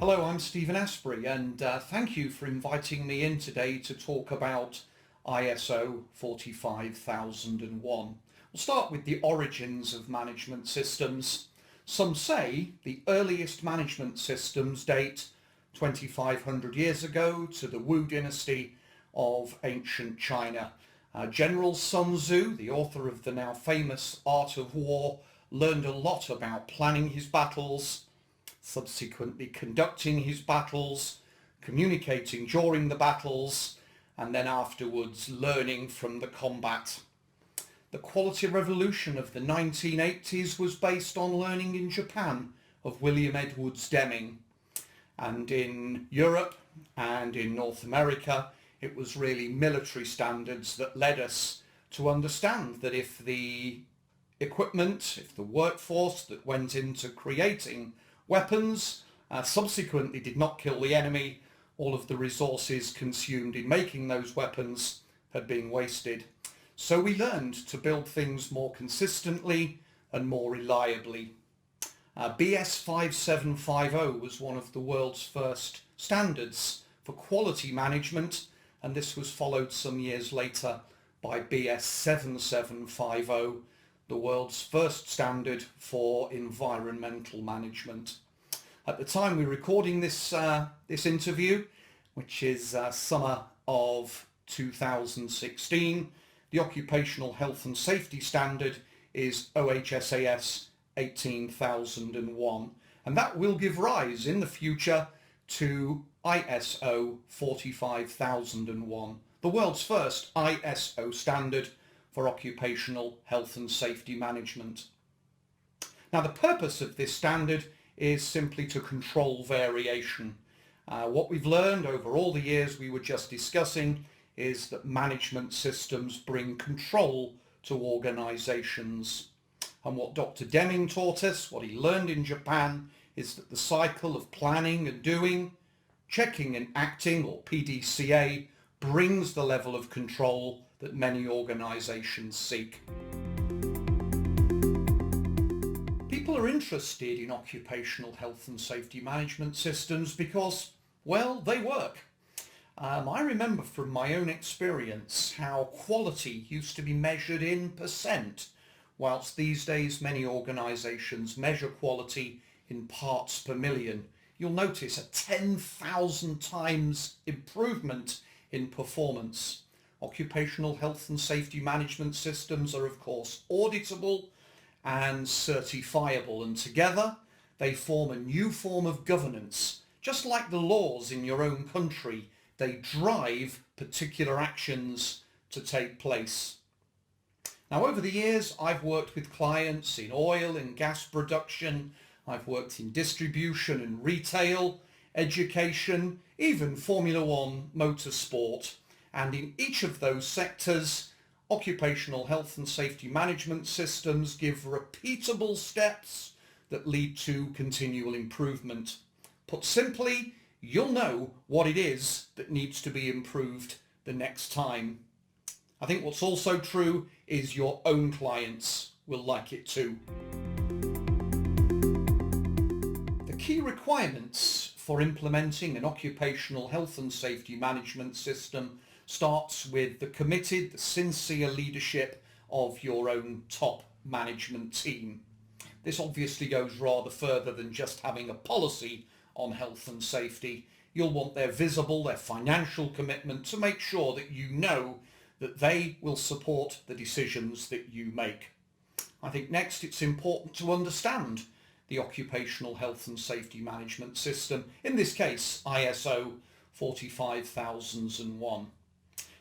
Hello, I'm Stephen Asbury, and thank you for inviting me in today to talk about ISO 45001. We'll start with the origins of management systems. Some say the earliest management systems date 2,500 years ago to the Wu dynasty of ancient China. General Sun Tzu, the author of the now famous Art of War, learned a lot about planning his battles, subsequently conducting his battles, communicating during the battles, and then afterwards learning from the combat. The quality revolution of the 1980s was based on learning in Japan of William Edwards Deming, and in Europe and in North America it was really military standards that led us to understand that if the equipment, if the workforce that went into creating weapons subsequently did not kill the enemy, all of the resources consumed in making those weapons had been wasted. So we learned to build things more consistently and more reliably. BS 5750 was one of the world's first standards for quality management, and this was followed some years later by BS 7750, the world's first standard for environmental management. At the time we're recording this interview, which is summer of 2016, the occupational health and safety standard is OHSAS 18001, and that will give rise in the future to ISO 45001, the world's first ISO standard for occupational health and safety management. Now, the purpose of this standard is simply to control variation. What we've learned over all the years we were just discussing is that management systems bring control to organisations. And what Dr. Deming taught us, what he learned in Japan, is that the cycle of planning and doing, checking and acting, or PDCA, brings the level of control that many organisations seek. People are interested in occupational health and safety management systems because, well, they work. I remember from my own experience how quality used to be measured in percent, whilst these days many organisations measure quality in parts per million. You'll notice a 10,000 times improvement in performance. Occupational health and safety management systems are of course auditable and certifiable, and together they form a new form of governance. Just like the laws in your own country, they drive particular actions to take place. Now, over the years I've worked with clients in oil and gas production, I've worked in distribution and retail, education, even Formula One motorsport, and in each of those sectors occupational health and safety management systems give repeatable steps that lead to continual improvement. Put simply, you'll know what it is that needs to be improved the next time. I think what's also true is your own clients will like it too. The key requirements for implementing an occupational health and safety management system starts with the committed, the sincere leadership of your own top management team. This obviously goes rather further than just having a policy on health and safety. You'll want their visible, their financial commitment to make sure that you know that they will support the decisions that you make. I think next it's important to understand the occupational health and safety management system, in this case ISO 45001.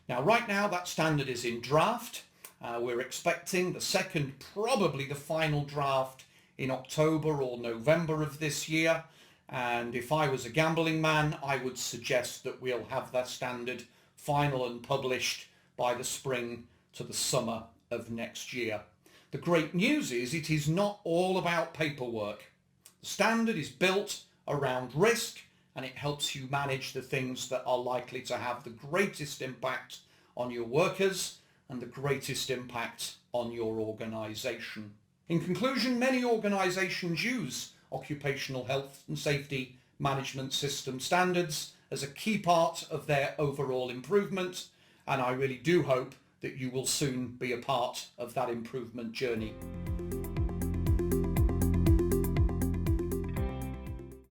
Now, right now that standard is in draft. We're expecting the second, probably the final draft in October or November of this year. And if I was a gambling man, I would suggest that we'll have that standard final and published by the spring to the summer of next year. The great news is it is not all about paperwork. The standard is built around risk, and it helps you manage the things that are likely to have the greatest impact on your workers and the greatest impact on your organisation. In conclusion, many organisations use occupational health and safety management system standards as a key part of their overall improvement, and I really do hope that you will soon be a part of that improvement journey.